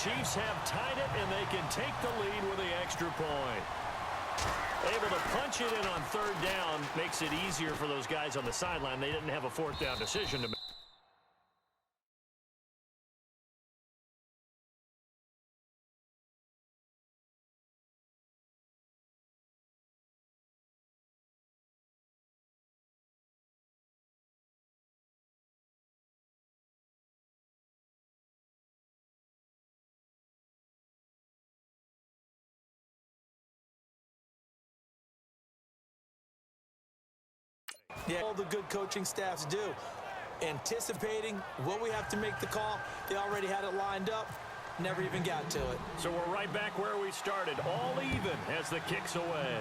Chiefs have tied it, and they can take the lead with the extra point. Able to punch it in on third down makes it easier for those guys on the sideline. They didn't have a fourth down decision to make. Yeah, all the good coaching staffs do. Anticipating what we have to make the call, they already had it lined up, never even got to it. So we're right back where we started, all even as the kick's away.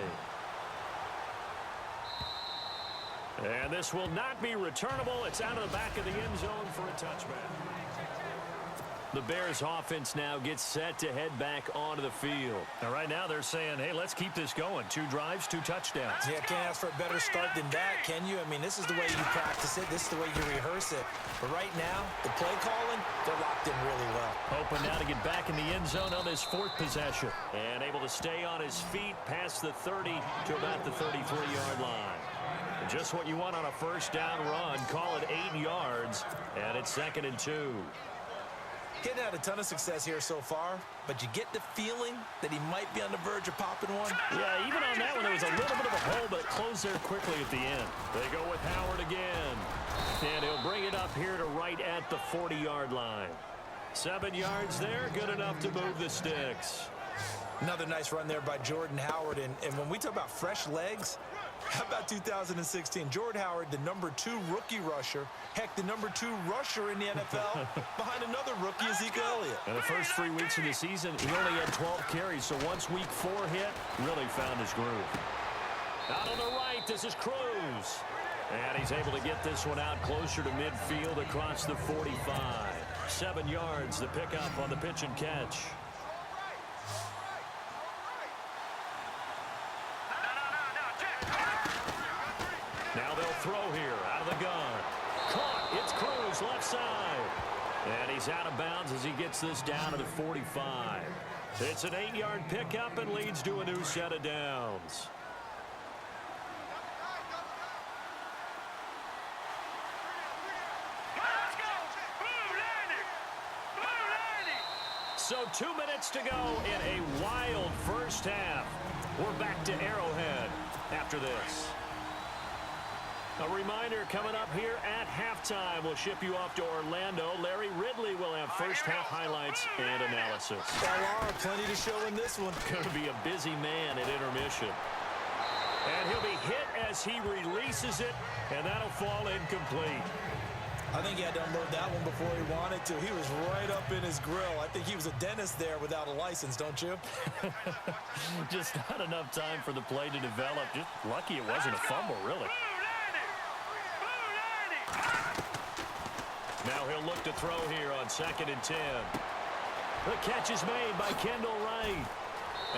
And this will not be returnable. It's out of the back of the end zone for a touchback. The Bears offense now gets set to head back onto the field. Now, right now they're saying, hey, let's keep this going. 2 drives, 2 touchdowns. Yeah, can't ask for a better start than that, can you? I mean, this is the way you practice it. This is the way you rehearse it. But right now, the play calling, they're locked in really well. Hoping now to get back in the end zone on this 4th possession. And able to stay on his feet past the 30 to about the 33-yard line. And just what you want on a first down run. Call it 8 yards, and it's 2nd and 2. Getting out a ton of success here so far, but you get the feeling that he might be on the verge of popping one. Yeah, even on that one, there was a little bit of a hole, but it closed there quickly at the end. They go with Howard again. And he'll bring it up here to right at the 40-yard line. 7 yards there, good enough to move the sticks. Another nice run there by Jordan Howard. And when we talk about fresh legs, how about 2016? Jordan Howard, the #2 rookie rusher. Heck, the #2 rusher in the NFL behind another rookie, Ezekiel Elliott. And the first 3 weeks of the season, he only had 12 carries. So once week 4 hit, really found his groove. Out on the right, this is Cruz. And he's able to get this one out closer to midfield across the 45. 7 yards, the pickup on the pitch and catch. Now they'll throw here out of the gun. Caught. It's Cruz left side. And he's out of bounds as he gets this down to the 45. It's an 8-yard pickup and leads to a new set of downs. So 2 minutes to go in a wild first half. We're back to Arrowhead after this. A reminder coming up here at halftime. We'll ship you off to Orlando. Larry Ridley will have first half highlights and analysis. Laura, plenty to show in this one. Going to be a busy man at intermission. And he'll be hit as he releases it, and that'll fall incomplete. I think he had to unload that one before he wanted to. He was right up in his grill. I think he was a dentist there without a license, don't you? Just not enough time for the play to develop. Just lucky it wasn't a fumble, really. Now he'll look to throw here on 2nd and 10. The catch is made by Kendall Wright.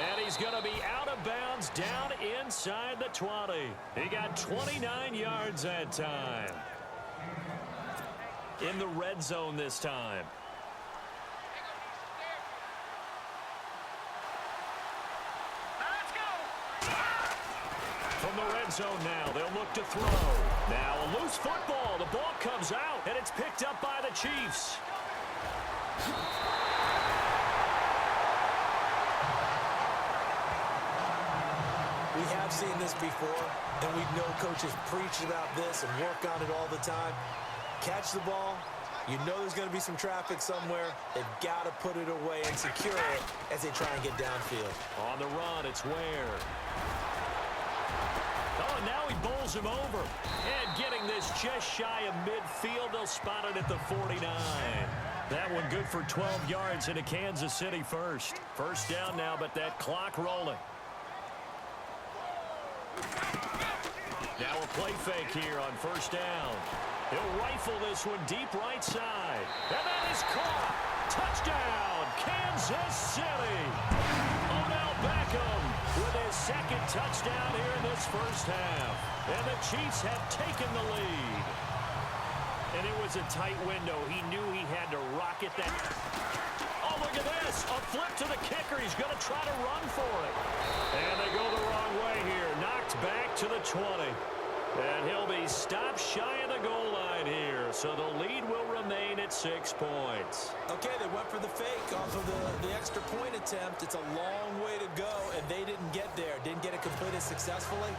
And he's going to be out of bounds down inside the 20. He got 29 yards that time. In the red zone this time. From the red zone now, they'll look to throw. Now a loose football. The ball comes out, and it's picked up by the Chiefs. We have seen this before, and we know coaches preach about this and work on it all the time. Catch the ball. You know there's going to be some traffic somewhere. They've got to put it away and secure it as they try and get downfield. On the run, it's Ware. Oh, and now he bowls him over. And getting this just shy of midfield, they'll spot it at the 49. That one good for 12 yards into Kansas City first. First down now, but that clock rolling. Now a play fake here on first down. He'll rifle this one deep right side. And that is caught. Touchdown, Kansas City. Odell Beckham with his 2nd touchdown here in this first half. And the Chiefs have taken the lead. And it was a tight window. He knew he had to rocket that. Oh, look at this. flip to the kicker. He's going to try to run for it. And they go the wrong way here. Knocked back to the 20. And he'll be stopped shy of the goal line here. So the lead will remain at 6 points. Okay, they went for the fake off of the extra point attempt. It's a long way to go, and they didn't get there. Didn't get it completed successfully.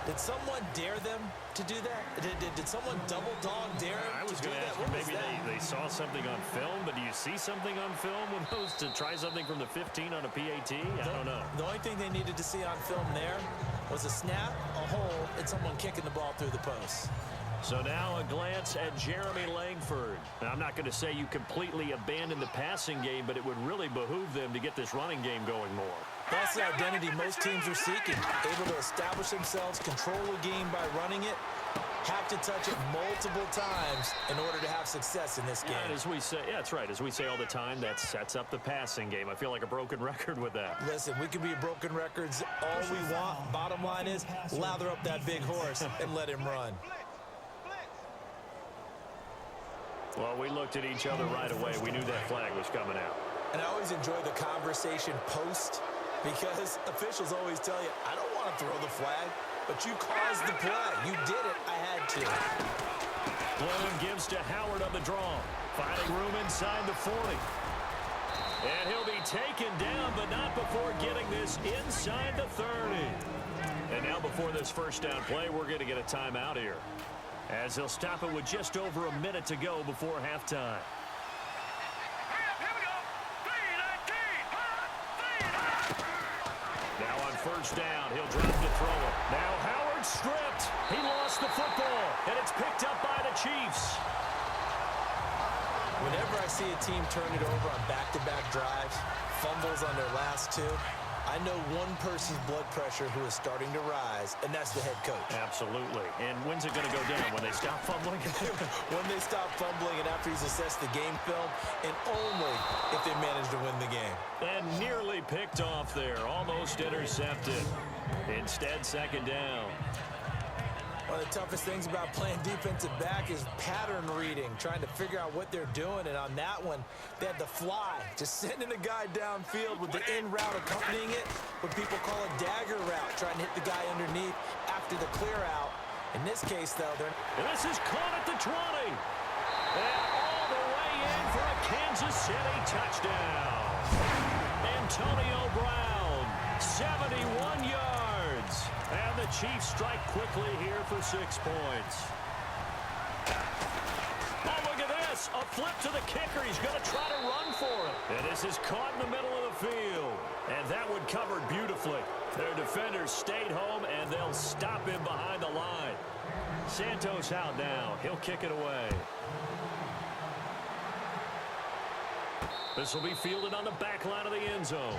Did someone dare them to do that? Did someone double dog dare them I was to do going to that? ask you, What was maybe that? they saw something on film, but do you see something on film with those to try something from the 15 on a PAT? I don't know. The only thing they needed to see on film there was a snap, a hole, and someone kicking the ball through the post. So now a glance at Jeremy Langford. Now, I'm not going to say you completely abandon the passing game, but it would really behoove them to get this running game going more. That's the identity most teams are seeking. Able to establish themselves, control the game by running it, have to touch it multiple times in order to have success in this game. And as we say, yeah, that's right. As we say all the time, that sets up the passing game. I feel like a broken record with that. Listen, we can be broken records all we want. Bottom line is, lather up that big horse and let him run. Well, we looked at each other right away. We knew that flag was coming out. And I always enjoy the conversation post because officials always tell you, I don't want to throw the flag, but you caused the play. You did it. I had to. Bloom gives to Howard on the draw. Finding room inside the 40. And he'll be taken down, but not before getting this inside the 30. And now before this first down play, we're going to get a timeout here, as they'll stop it with just over a minute to go before halftime. Now on first down, he'll drop to throw it. Now Howard stripped. He lost the football, and it's picked up by the Chiefs. Whenever I see a team turn it over on back-to-back drives, fumbles on their last two, I know one person's blood pressure who is starting to rise, and that's the head coach. Absolutely. And when's it going to go down? When they stop fumbling? When they stop fumbling and after he's assessed the game film, and only if they manage to win the game. And nearly picked off there. Almost intercepted. Instead, second down. One of the toughest things about playing defensive back is pattern reading, trying to figure out what they're doing. And on that one, they had the fly, just sending a guy downfield with the in route accompanying it, what people call a dagger route, trying to hit the guy underneath after the clear out. In this case, though, and this is caught at the 20. And all the way in for a Kansas City touchdown. Antonio Brown, 71 yards. And the Chiefs strike quickly here for 6 points. Oh, look at this. A flip to the kicker. He's going to try to run for it. And this is caught in the middle of the field. And that one covered beautifully. Their defenders stayed home, and they'll stop him behind the line. Santos out now. He'll kick it away. This will be fielded on the back line of the end zone.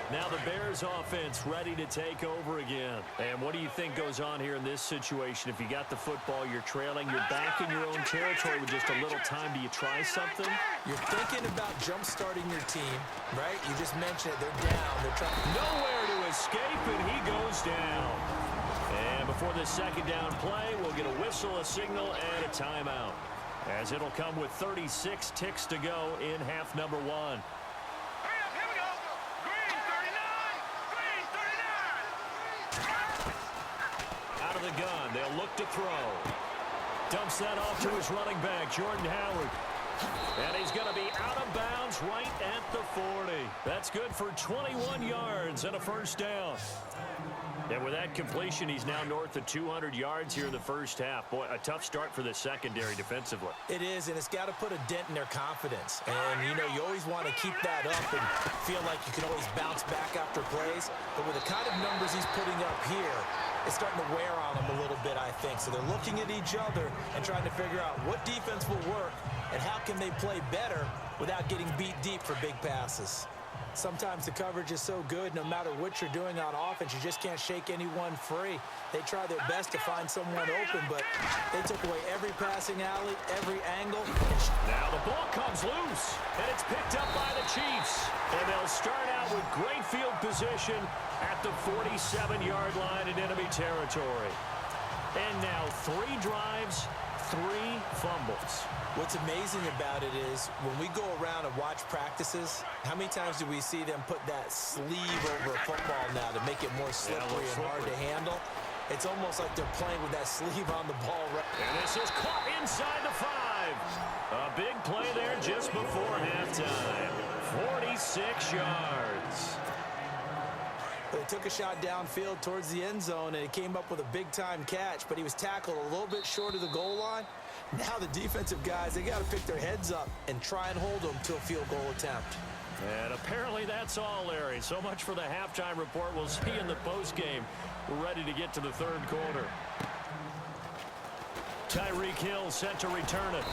Now the Bears offense ready to take over again. And what do you think goes on here in this situation? If you got the football, you're trailing, you're back in your own territory with just a little time. Do you try something? you're thinking about jump-starting your team, right? You just mentioned it. They're down. They're trying. Nowhere to escape, and he goes down. And before this second down play, we'll get a whistle, a signal, and a timeout, as it'll come with 36 ticks to go in half number one. Out of the gun, they'll look to throw. Dumps that off to his running back, Jordan Howard. And he's going to be out of bounds right at the 40. That's good for 21 yards and a first down. And with that completion, he's now north of 200 yards here in the first half. Boy, a tough start for the secondary defensively. It is, and it's got to put a dent in their confidence. And, you know, you always want to keep that up and feel like you can always bounce back after plays. But with the kind of numbers he's putting up here, it's starting to wear on them a little bit, I think. So they're looking at each other and trying to figure out what defense will work and how can they play better without getting beat deep for big passes. Sometimes the coverage is so good, no matter what you're doing on offense, you just can't shake anyone free. They try their best to find someone open, but they took away every passing alley, every angle. Now the ball comes loose, and it's picked up by the Chiefs. And they'll start out with great field position at the 47-yard line in enemy territory. And now 3 drives, 3 fumbles. What's amazing about it is when we go around and watch practices, how many times do we see them put that sleeve over a football now to make it more slippery and hard to handle? It's almost like they're playing with that sleeve on the ball. And this is caught inside the 5. A big play there just before halftime. 46 yards. They took a shot downfield towards the end zone, and it came up with a big-time catch, but he was tackled a little bit short of the goal line. Now the defensive guys, they got to pick their heads up and try and hold them to a field goal attempt. And apparently that's all, Larry. So much for the halftime report. We'll see in the postgame. We're ready to get to the 3rd quarter. Tyreek Hill set to return it.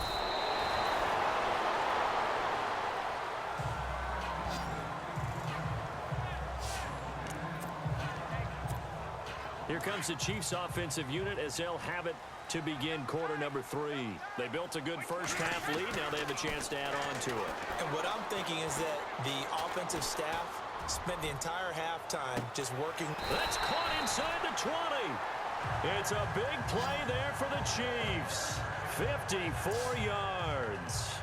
Here comes the Chiefs offensive unit as they'll have it to begin quarter number 3. They built a good first half lead. Now they have a chance to add on to it. And what I'm thinking is that the offensive staff spent the entire halftime just working. That's caught inside the 20. It's a big play there for the Chiefs. 54 yards.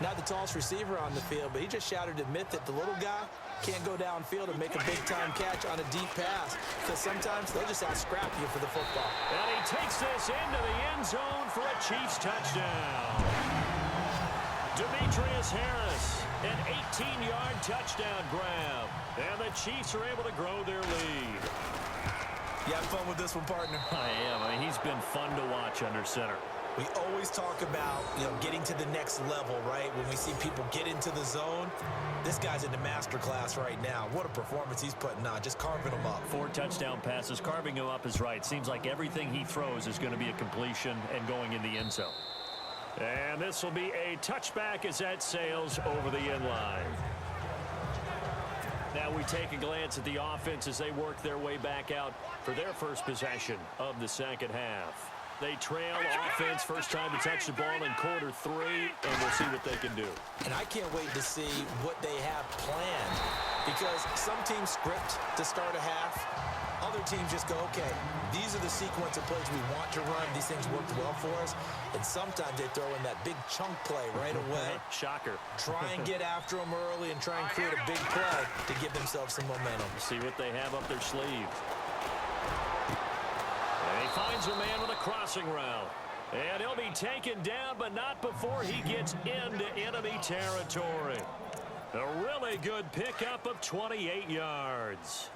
Not the tallest receiver on the field, but he just shouted to admit that the little guy can't go downfield and make a big-time catch on a deep pass, because sometimes they'll just out-scrap you for the football. And he takes this into the end zone for a Chiefs touchdown. Demetrius Harris, an 18-yard touchdown grab. And the Chiefs are able to grow their lead. You having fun with this one, partner? I am. I mean, he's been fun to watch under center. We always talk about, getting to the next level, right? When we see people get into the zone, this guy's in the master class right now. What a performance he's putting on, just carving them up. 4 touchdown passes. Carving him up is right. Seems like everything he throws is going to be a completion and going in the end zone. And this will be a touchback as that sails over the end line. Now we take a glance at the offense as they work their way back out for their first possession of the second half. They trail offense, first time to touch the ball in quarter 3, and we'll see what they can do. And I can't wait to see what they have planned, because some teams script to start a half. Other teams just go, okay, these are the sequence of plays we want to run. These things worked well for us. And sometimes they throw in that big chunk play right away. Shocker. Try and get after them early and try and create a big play to give themselves some momentum. See what they have up their sleeve. And he finds a man with a crossing route. And he'll be taken down, but not before he gets into enemy territory. A really good pickup of 28 yards.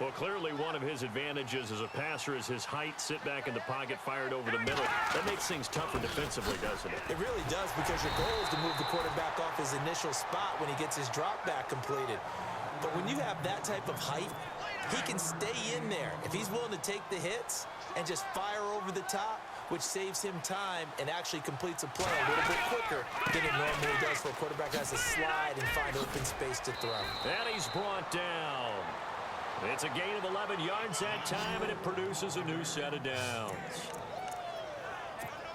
Well, clearly one of his advantages as a passer is his height. Sit back in the pocket, fired over the middle. That makes things tougher defensively, doesn't it? It really does, because your goal is to move the quarterback off his initial spot when he gets his drop back completed. But when you have that type of height, he can stay in there. If he's willing to take the hits and just fire over the top, which saves him time and actually completes a play a little bit quicker than it normally does for a quarterback who has to slide and find open space to throw. And he's brought down. It's a gain of 11 yards that time, and it produces a new set of downs.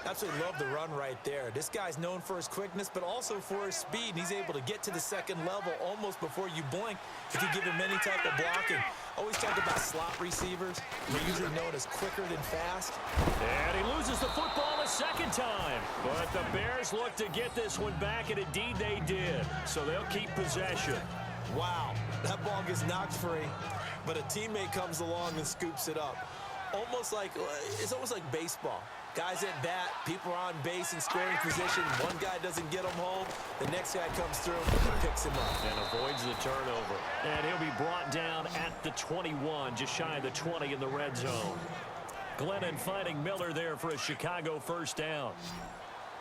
Absolutely love the run right there. This guy's known for his quickness, but also for his speed. And he's able to get to the second level almost before you blink if you give him any type of blocking. Always talk about slot receivers. They're usually known as quicker than fast. And he loses the football a second time. But the Bears look to get this one back, and indeed they did. So they'll keep possession. Wow, that ball gets knocked free, but a teammate comes along and scoops it up. It's almost like baseball. Guys at bat, people are on base in scoring position. One guy doesn't get him home. The next guy comes through and picks him up. And avoids the turnover. And he'll be brought down at the 21, just shy of the 20 in the red zone. Glennon finding Miller there for a Chicago first down.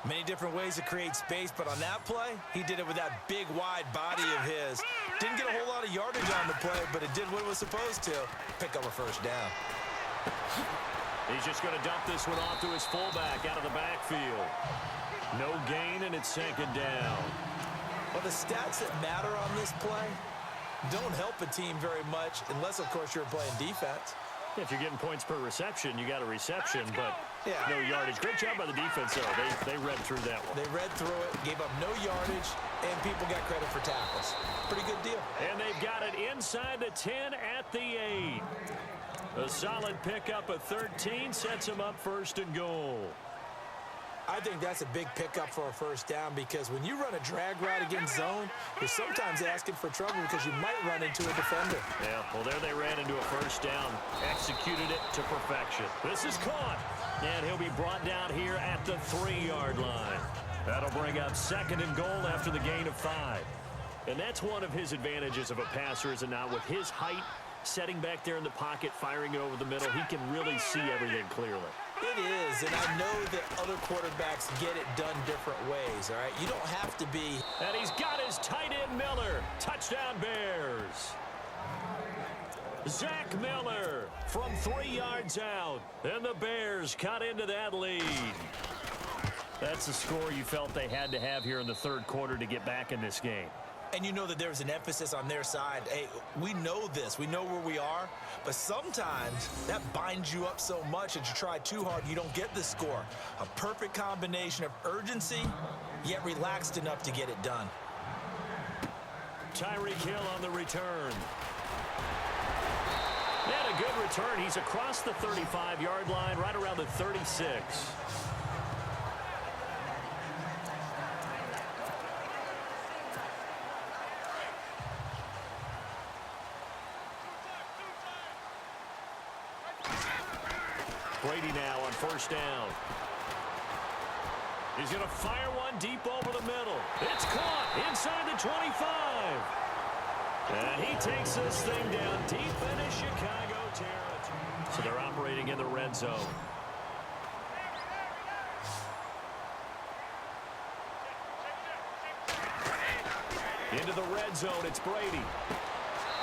Many different ways to create space, but on that play, he did it with that big, wide body of his. Didn't get a whole lot of yardage on the play, but it did what it was supposed to. Pick up a first down. He's just going to dump this one off to his fullback out of the backfield. No gain, and it's second down. Well, the stats that matter on this play don't help a team very much, unless, of course, you're playing defense. If you're getting points per reception, you got a reception, but no yardage. Great job by the defense, though. They read through that one. They read through it, gave up no yardage, and people got credit for tackles. Pretty good deal. And they've got it inside the 10 at the 8. A solid pickup of 13 sets him up first and goal. I think that's a big pickup for a first down because when you run a drag route against zone, you're sometimes asking for trouble because you might run into a defender. Yeah, well, there they ran into a first down. Executed it to perfection. This is caught. And he'll be brought down here at the 3-yard line. That'll bring up second and goal after the gain of 5. And that's one of his advantages of a passer, is it not? With his height, setting back there in the pocket, firing it over the middle, he can really see everything clearly. It is, and I know that other quarterbacks get it done different ways, all right? You don't have to be. And he's got his tight end Miller. Touchdown Bears. Zach Miller from 3 yards out. And the Bears cut into that lead. That's the score you felt they had to have here in the third quarter to get back in this game. And you know that there's an emphasis on their side. Hey, we know this. We know where we are. But sometimes that binds you up so much that you try too hard, you don't get the score. A perfect combination of urgency, yet relaxed enough to get it done. Tyreek Hill on the return. And a good return. He's across the 35-yard line, right around the 36. Brady now on first down. He's going to fire one deep over the middle. It's caught inside the 25. And he takes this thing down deep into Chicago territory. So they're operating in the red zone. Into the red zone, it's Brady.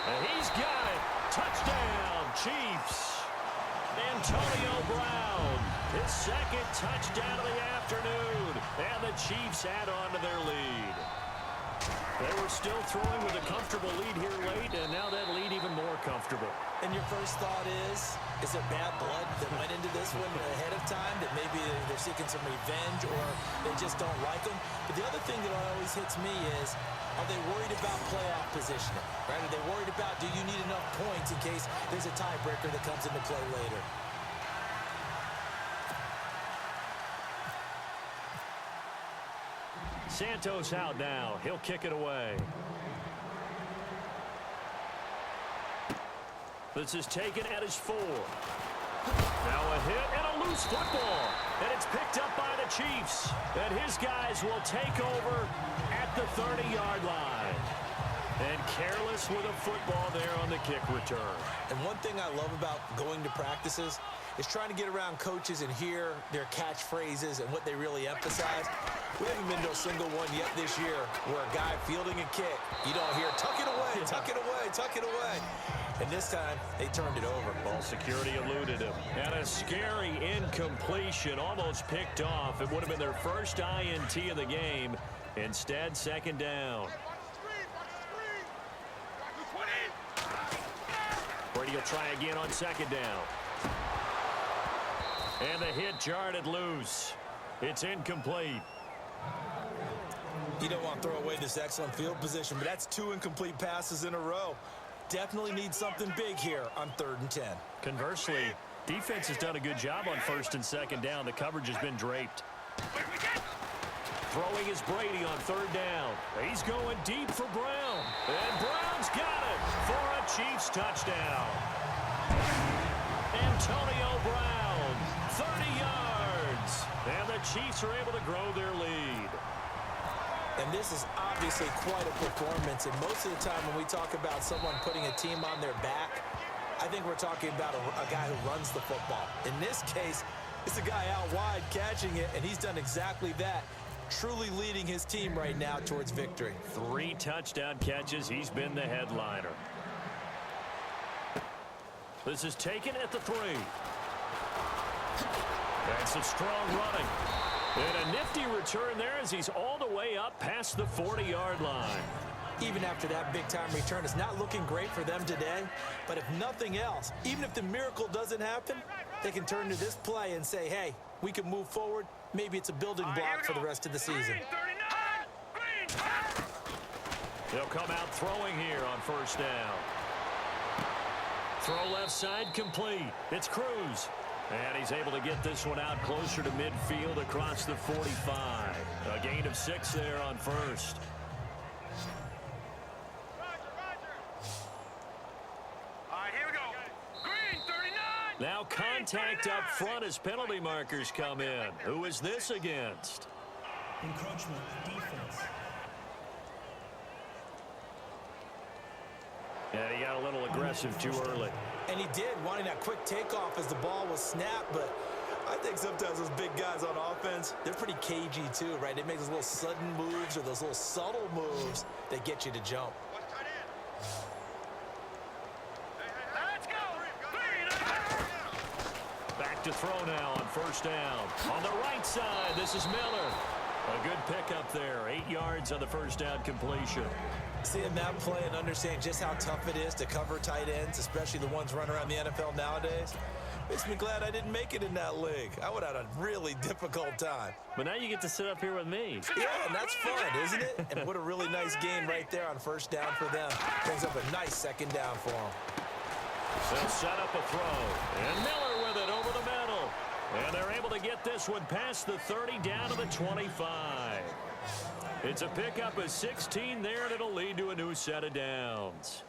And he's got it. Touchdown, Chiefs. Antonio Brown, his second touchdown of the afternoon, and the Chiefs add on to their lead. They were still throwing with a comfortable lead here late, and now that lead even more comfortable. And your first thought is there bad blood that went into this one ahead of time, that maybe they're seeking some revenge or they just don't like them? But the other thing that always hits me is, are they worried about playoff positioning? Right? Are they worried about, do you need enough points in case there's a tiebreaker that comes into play later? Santos out now. He'll kick it away. This is taken at his 4. Now a hit and a loose football. And it's picked up by the Chiefs. And his guys will take over at the 30-yard line. And careless with a football there on the kick return. And one thing I love about going to practices is trying to get around coaches and hear their catchphrases and what they really emphasize. We haven't been to a single one yet this year where a guy fielding a kick, you don't hear, tuck it away, tuck it away, tuck it away. And this time, they turned it over. Ball security eluded him. And a scary incompletion, almost picked off. It would have been their first INT of the game. Instead, second down. Brady will try again on second down. And the hit jarred it loose. It's incomplete. You don't want to throw away this excellent field position, but that's 2 incomplete passes in a row. Definitely need something big here on 3rd and 10. Conversely, defense has done a good job on 1st and 2nd down. The coverage has been draped. Throwing is Brady on 3rd down. He's going deep for Brown. And Brown's got it for a Chiefs touchdown. Antonio Brown, 30 yards. And the Chiefs are able to grow their lead. And this is obviously quite a performance. And most of the time when we talk about someone putting a team on their back, I think we're talking about a guy who runs the football. In this case, it's a guy out wide catching it, and he's done exactly that. Truly leading his team right now towards victory. 3 touchdown catches. He's been the headliner. This is taken at the 3. That's some strong running. And a nifty return there as he's all the way up past the 40-yard line. Even after that big-time return, it's not looking great for them today. But if nothing else, even if the miracle doesn't happen, they can turn to this play and say, hey, we can move forward. Maybe it's a building block for the rest of the season. They'll come out throwing here on 1st down. Throw left side complete. It's Cruz. And he's able to get this one out closer to midfield across the 45. A gain of 6 there on first. All right, here we go. Green, 39. Now contact up front as penalty markers come in. Who is this against? Encroachment, defense. Yeah, he got a little aggressive too early. And he did, wanting that quick takeoff as the ball was snapped, but I think sometimes those big guys on offense, they're pretty cagey too, right? They make those little sudden moves or those little subtle moves that get you to jump. Let's go. Back to throw now on first down. On the right side, this is Miller. A good pickup there. 8 yards on the first down completion. Seeing that play and understanding just how tough it is to cover tight ends, especially the ones running around the NFL nowadays, makes me glad I didn't make it in that league. I would have had a really difficult time. But now you get to sit up here with me. Yeah, and that's fun, isn't it? And what a really nice game right there on first down for them. Brings up a nice second down for them. They'll set up a throw. And Miller with it over the middle. And they're able to get this one past the 30 down to the 25. It's a pickup of 16 there, and it'll lead to a new set of downs.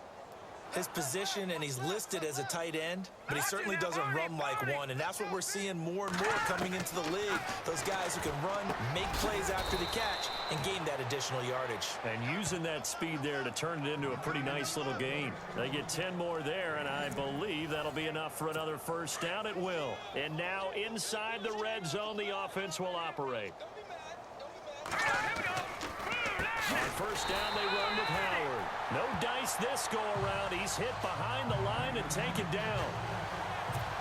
His position, and he's listed as a tight end, but he certainly doesn't run like one, and that's what we're seeing more and more coming into the league. Those guys who can run, make plays after the catch, and gain that additional yardage. And using that speed there to turn it into a pretty nice little gain. They get 10 more there, and I believe that'll be enough for another first down. It will. And now inside the red zone, the offense will operate. On first down, they run with Howard. No dice this go-around. He's hit behind the line and taken down.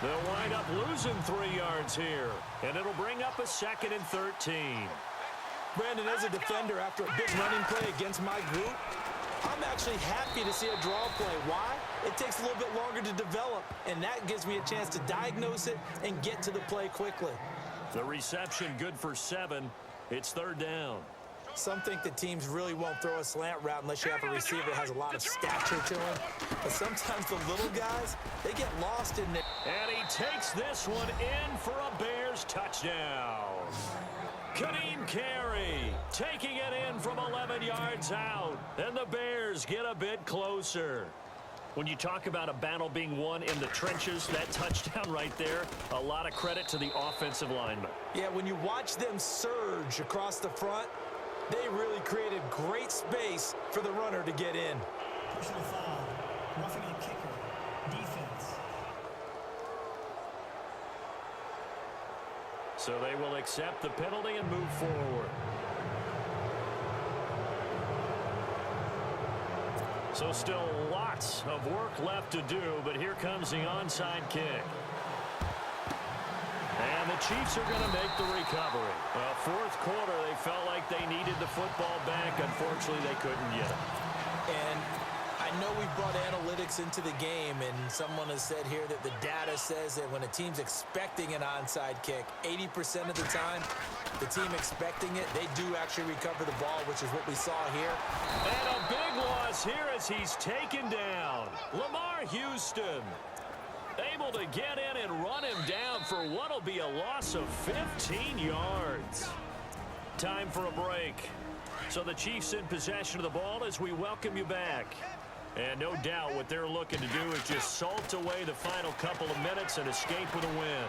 They'll wind up losing 3 yards here, and it'll bring up a 2nd and 13. Brandon, as a defender, after a big running play against my group, I'm actually happy to see a draw play. Why? It takes a little bit longer to develop, and that gives me a chance to diagnose it and get to the play quickly. The reception good for 7. It's 3rd down. Some think that teams really won't throw a slant route unless you have a receiver that has a lot of stature to him. But sometimes the little guys, they get lost in there. And he takes this one in for a Bears touchdown. Kadeem Carey taking it in from 11 yards out. And the Bears get a bit closer. When you talk about a battle being won in the trenches, that touchdown right there, a lot of credit to the offensive lineman. Yeah, when you watch them surge across the front, they really created great space for the runner to get in. Personal foul. Roughing a kicker. Defense. So they will accept the penalty and move forward. So still lots of work left to do, but here comes the onside kick. And the Chiefs are going to make the recovery. Well, 4th quarter, they felt like they needed the football back. Unfortunately, they couldn't get it. And I know we've brought analytics into the game, and someone has said here that the data says that when a team's expecting an onside kick, 80% of the time, the team expecting it, they do actually recover the ball, which is what we saw here. And a big loss here as he's taken down. Lamar Houston able to get in and run him down for what will be a loss of 15 yards. Time for a break. So the Chiefs in possession of the ball as we welcome you back. And no doubt what they're looking to do is just salt away the final couple of minutes and escape with a win.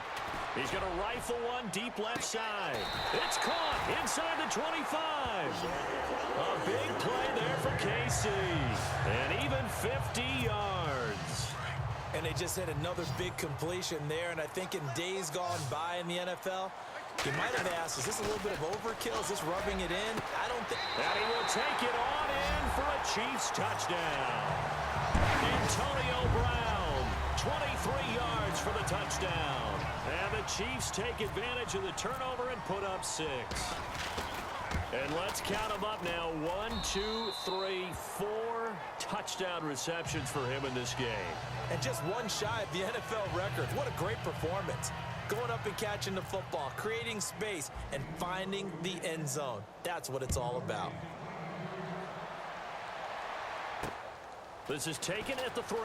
He's going to rifle one deep left side. It's caught inside the 25. A big play there for KC. And even 50 yards. And they just had another big completion there. And I think in days gone by in the NFL, you might have asked, is this a little bit of overkill? Is this rubbing it in? I don't think. And he will take it on in for a Chiefs touchdown. Antonio Brown, 23 yards for the touchdown. And the Chiefs take advantage of the turnover and put up 6. And let's count them up now. 1, 2, 3, 4 touchdown receptions for him in this game. And just one shy of the NFL record. What a great performance. Going up and catching the football, creating space, and finding the end zone. That's what it's all about. This is taken at the 3.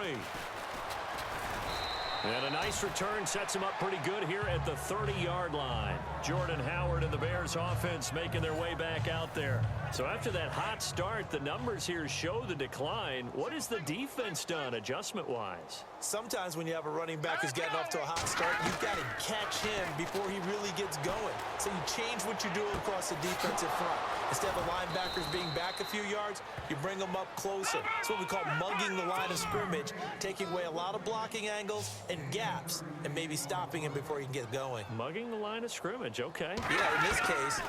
And a nice return sets him up pretty good here at the 30-yard line. Jordan Howard and the Bears offense making their way back out there. So after that hot start, the numbers here show the decline. What has the defense done adjustment-wise? Sometimes when you have a running back who's getting off to a hot start, you've got to catch him before he really gets going. So you change what you do across the defensive front. Instead of the linebackers being back a few yards, you bring them up closer. It's what we call mugging the line of scrimmage, taking away a lot of blocking angles and gaps, and maybe stopping him before he can get going. Mugging the line of scrimmage, okay. Yeah, in this case,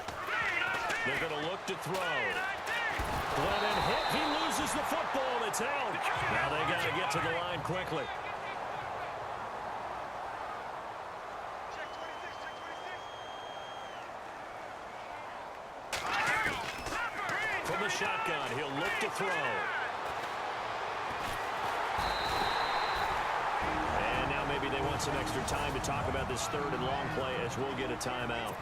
they're going to look to throw. Glennon hit. He loses the football. It's out. Now they got to get to the line quickly. From the shotgun, he'll look to throw. And now maybe they want some extra time to talk about this third and long play as we'll get a timeout.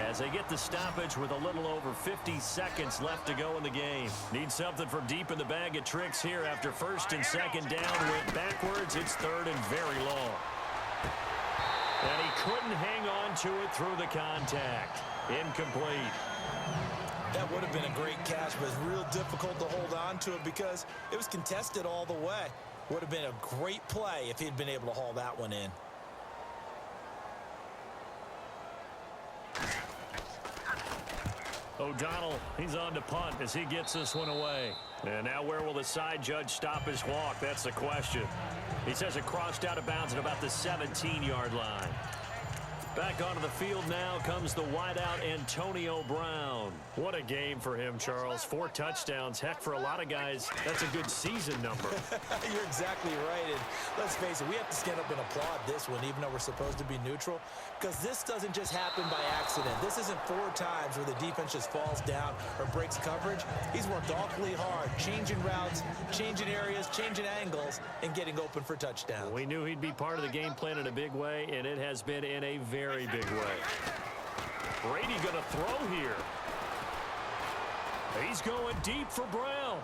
As they get the stoppage with a little over 50 seconds left to go in the game. Need something from deep in the bag of tricks here after first and second down went backwards. It's third and very long. And he couldn't hang on to it through the contact. Incomplete. that would have been a great catch, but it's real difficult to hold on to it because it was contested all the way. Would have been a great play if he'd been able to haul that one in. O'Donnell, he's on to punt as he gets this one away. And now where will the side judge stop his walk? That's the question. He says it crossed out of bounds at about the 17-yard line. Back onto the field now comes the wideout Antonio Brown. What a game for him, Charles. 4 touchdowns. Heck, for a lot of guys, that's a good season number. You're exactly right. And let's face it, we have to stand up and applaud this one, even though we're supposed to be neutral, because this doesn't just happen by accident. This isn't 4 times where the defense just falls down or breaks coverage. He's worked awfully hard, changing routes, changing areas, changing angles, and getting open for touchdowns. We knew he'd be part of the game plan in a big way, and it has been in a very big way. Brady going to throw here. He's going deep for Brown.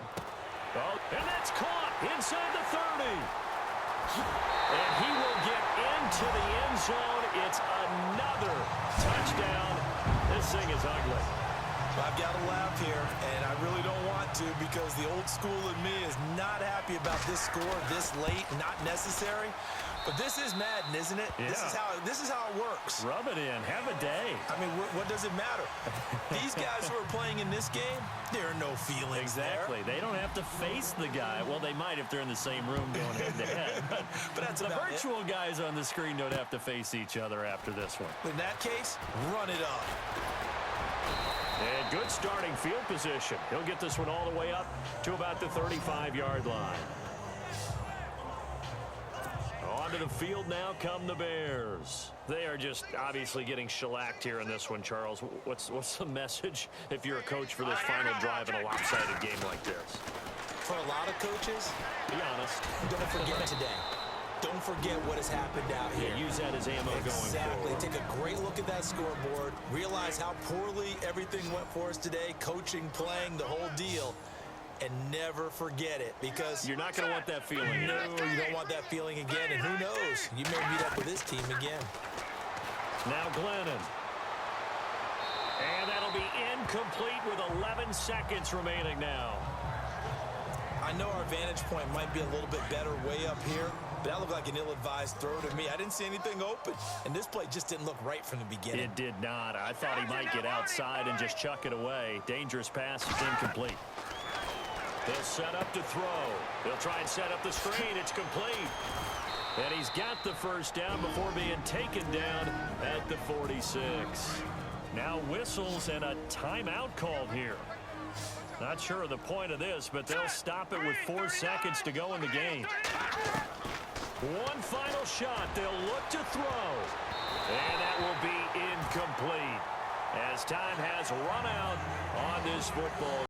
Oh, and that's caught inside the 30. And he will get into the end zone. It's another touchdown. This thing is ugly. I've got to laugh here, and I really don't want to because the old school in me is not happy about this score this late, not necessary. But this is Madden, isn't it? Yeah. This is how it works. Rub it in. Have a day. I mean, what does it matter? These guys who are playing in this game, there are no feelings Exactly. there. They don't have to face the guy. Well, they might if they're in the same room going head-to-head. But that's the about it. virtual guys on the screen don't have to face each other after this one. In that case, run it up. And good starting field position. He'll get this one all the way up to about the 35-yard line. Onto the field now come the Bears. They are just obviously getting shellacked here in this one, Charles. What's the message if you're a coach for this final drive in a lopsided game like this? For a lot of coaches, Be honest. don't forget today. Don't forget what has happened out here. Yeah, use that as ammo going Exactly. forward. Take a great look at that scoreboard. Realize how poorly everything went for us today. Coaching, playing, the whole deal. And never forget it because You're not going to want that feeling. no, you don't want that feeling again. And who knows? You may meet up with this team again. Now Glennon. And that'll be incomplete with 11 seconds remaining now. I know our vantage point might be a little bit better way up here, but that looked like an ill-advised throw to me. I didn't see anything open, and this play just didn't look right from the beginning. It did not. I thought he might get outside and just chuck it away. Dangerous pass is incomplete. They'll set up to throw. They'll try and set up the screen. It's complete. And he's got the first down before being taken down at the 46. Now whistles and a timeout called here. Not sure of the point of this, but they'll stop it with 4 seconds to go in the game. One final shot. They'll look to throw. And that will be incomplete as time has run out on this football.